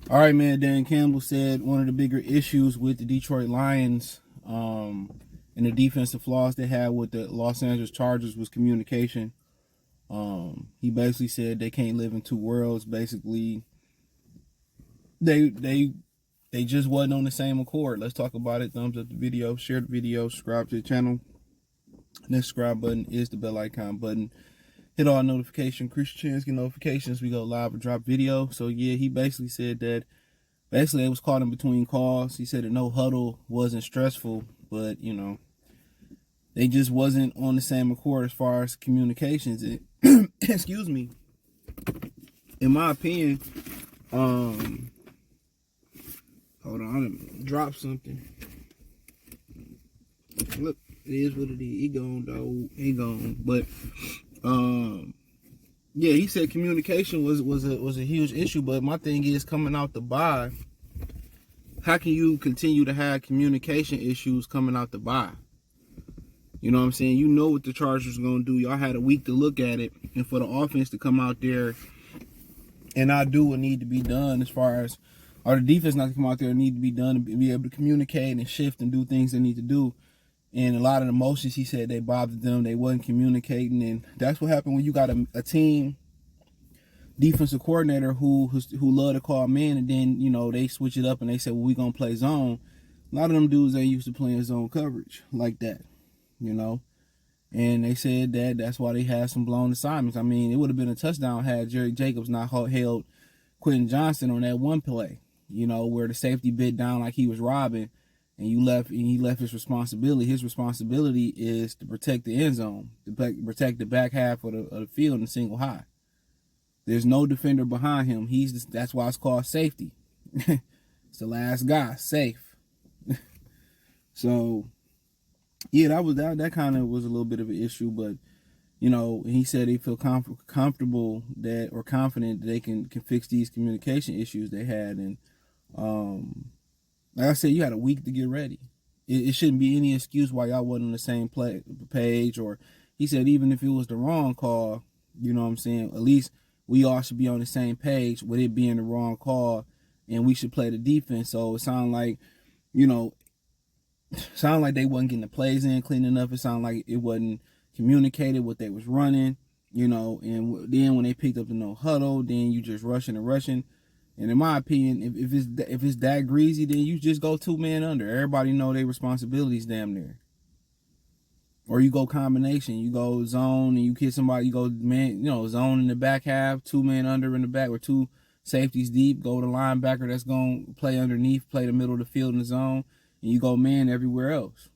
All right, man. Dan Campbell said one of the bigger issues with the Detroit Lions and the defensive flaws they had with the Los Angeles Chargers was communication. He basically said they can't live in two worlds. Basically, they they they just wasn't on the same accord. Let's talk about it. Thumbs up the video, share the video, subscribe to the channel. Next subscribe button is the bell icon button. Hit all notification, increase your chance, get notifications. We go live or drop video. So yeah, he basically said that it was caught in between calls. He said that no huddle wasn't stressful, but they just wasn't on the same accord as far as communications. Excuse me. In my opinion, hold on, I dropped something. Look, it is what it is. He gone, though. He gone. But yeah, he said communication was a huge issue. But my thing is, coming out the bye, how can you continue to have communication issues coming out the bye? You know what I'm saying? You know what the Chargers are going to do. Y'all had a week to look at it. And for the offense to come out there and not do what need to be done as far as, or the defense not to come out there and need to be done and be able to communicate and shift and do things they need to do. And a lot of the emotions, he said, they bothered them. They wasn't communicating. And that's what happened when you got a team defensive coordinator who love to call man, and then, they switch it up and they say, well, we're going to play zone. A lot of them dudes ain't used to playing zone coverage like that. And they said that's why they had some blown assignments. I mean, it would have been a touchdown had Jerry Jacobs not held Quentin Johnson on that one play, where the safety bit down like he was robbing, and he left his responsibility. His responsibility is to protect the end zone, to protect the back half of the field in single high. There's no defender behind him. That's why it's called safety. It's the last guy, safe. So yeah, that kind of was a little bit of an issue, but he said he feel comfortable confident that they can fix these communication issues they had. And like I said, you had a week to get ready. It shouldn't be any excuse why y'all wasn't on the same page. Or he said even if it was the wrong call, you know what I'm saying, at least we all should be on the same page with it being the wrong call, and we should play the defense. So it sounded like, they wasn't getting the plays in clean enough. It sounded like it wasn't communicated what they was running, and then when they picked up the no huddle, then you just rushing. And in my opinion, if it's that greasy, then you just go 2-man under. Everybody know their responsibilities damn near. Or you go combination, you go zone and you hit somebody, you go man, zone in the back half, 2-man under in the back with 2 safeties deep, go to linebacker that's going to play underneath, play the middle of the field in the zone, and you go man everywhere else.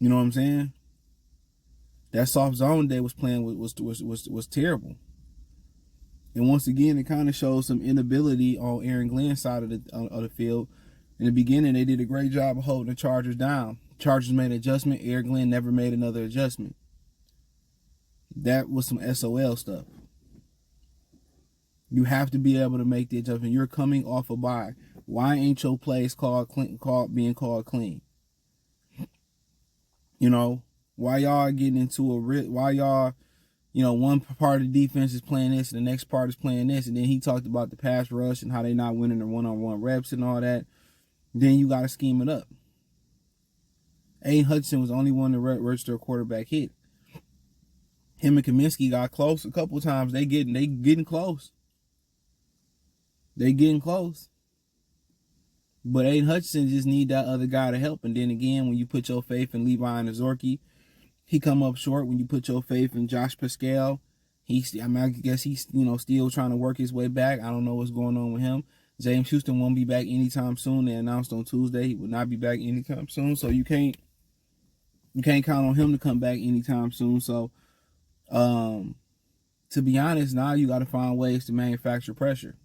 You know what I'm saying? That soft zone they was playing was terrible. And once again, it kind of shows some inability on Aaron Glenn's side of the field. In the beginning, they did a great job of holding the Chargers down. Chargers made an adjustment. Aaron Glenn never made another adjustment. That was some SOL stuff. You have to be able to make the adjustment. You're coming off a bye. Why ain't your plays being called clean? Why y'all getting into why y'all, one part of the defense is playing this and the next part is playing this. And then he talked about the pass rush and how they not winning the one-on-one reps and all that. Then you got to scheme it up. Aiden Hutchinson was the only one to register a quarterback hit. Him and Kaminsky got close a couple of times. They getting close. They getting close. But Aiden Hutchinson just need that other guy to help. And then again, when you put your faith in Levi and Azorki, he come up short. When you put your faith in Josh Pascal, I guess he's still trying to work his way back. I don't know what's going on with him. James Houston won't be back anytime soon. They announced on Tuesday he will not be back anytime soon. So you can't count on him to come back anytime soon. So to be honest, now you got to find ways to manufacture pressure.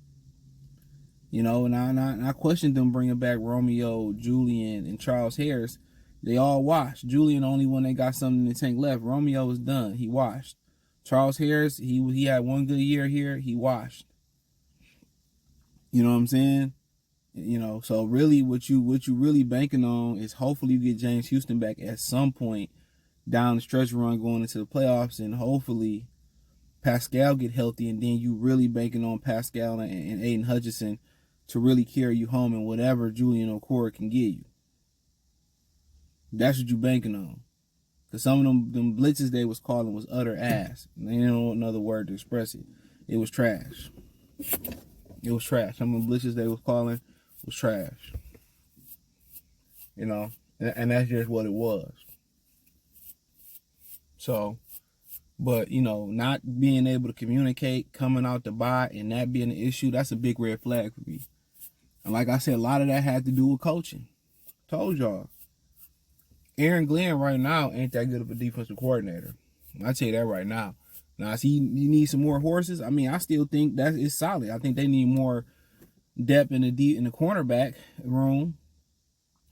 And I questioned them bringing back Romeo, Julian, and Charles Harris. They all washed. Julian, the only one that got something in the tank left. Romeo was done. He washed. Charles Harris, he had one good year here. He washed. You know what I'm saying? So really what you really banking on is hopefully you get James Houston back at some point down the stretch run going into the playoffs, and hopefully Pascal get healthy, and then you really banking on Pascal and Aiden Hutchinson to really carry you home in whatever Julian Okorie can give you. That's what you banking on. Because some of them blitzes they was calling was utter ass. They didn't know another word to express it. It was trash. It was trash. Some of the blitzes they was calling was trash. You know, and that's just what it was. So, but, you know, not being able to communicate, coming out to buy, and that being an issue, that's a big red flag for me. And like I said, a lot of that had to do with coaching. Told y'all. Aaron Glenn right now ain't that good of a defensive coordinator. I tell you that right now. Now, see, you need some more horses. I mean, I still think that is solid. I think they need more depth in the cornerback room.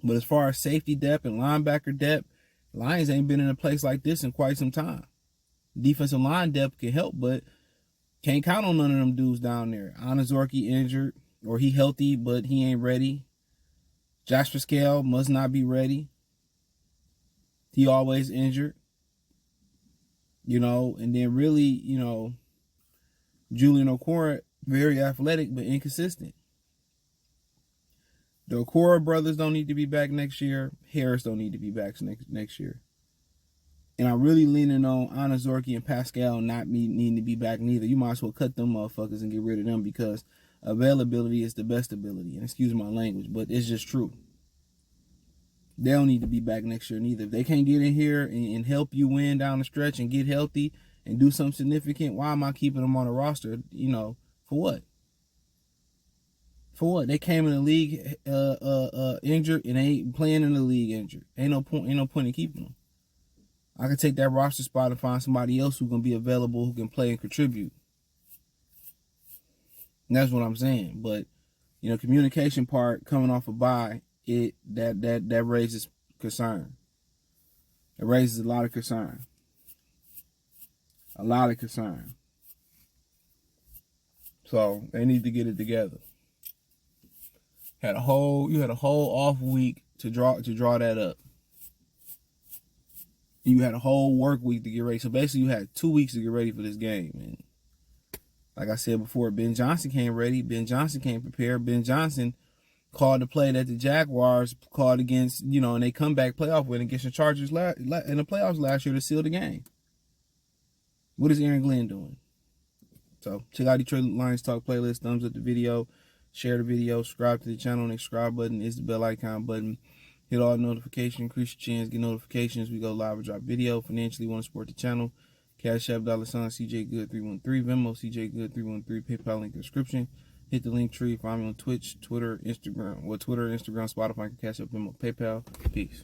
But as far as safety depth and linebacker depth, Lions ain't been in a place like this in quite some time. Defensive line depth can help, but can't count on none of them dudes down there. Anazorki injured, or he healthy, but he ain't ready. Josh Pascal must not be ready. He always injured. You know, and then really, you know, Julian Okorie, very athletic, but inconsistent. The Okorie brothers don't need to be back next year. Harris don't need to be back next year. And I'm really leaning on Anazorki and Pascal not needing to be back neither. You might as well cut them motherfuckers and get rid of them because availability is the best ability. And excuse my language, but it's just true. They don't need to be back next year neither. If they can't get in here and help you win down the stretch and get healthy and do something significant, why am I keeping them on the roster? You know, for what? For what? They came in the league injured and they ain't playing in the league injured. Ain't no point in keeping them. I can take that roster spot and find somebody else who's gonna be available who can play and contribute. And that's what I'm saying. But you know, communication part coming off a bye, that raises concern. It raises a lot of concern. A lot of concern. So they need to get it together. You had a whole off week to draw that up. You had a whole work week to get ready. So basically you had 2 weeks to get ready for this game. And like I said before, Ben Johnson came ready. Ben Johnson came prepared. Ben Johnson called the play that the Jaguars called against, you know, and they comeback playoff win against the Chargers in the playoffs last year to seal the game. What is Aaron Glenn doing? So check out Detroit Lions Talk playlist. Thumbs up the video. Share the video. Subscribe to the channel. And the subscribe button is the bell icon button. Hit all notifications. Increase your chance. Get notifications. We go live or drop video. Financially want to support the channel. Cash App $ CJ Good 313. Venmo CJ Good 313. PayPal link in the description. Hit the link tree. Find me on Twitch, Twitter, Instagram. Twitter, Instagram, Spotify, Cash App, Venmo, PayPal. Peace.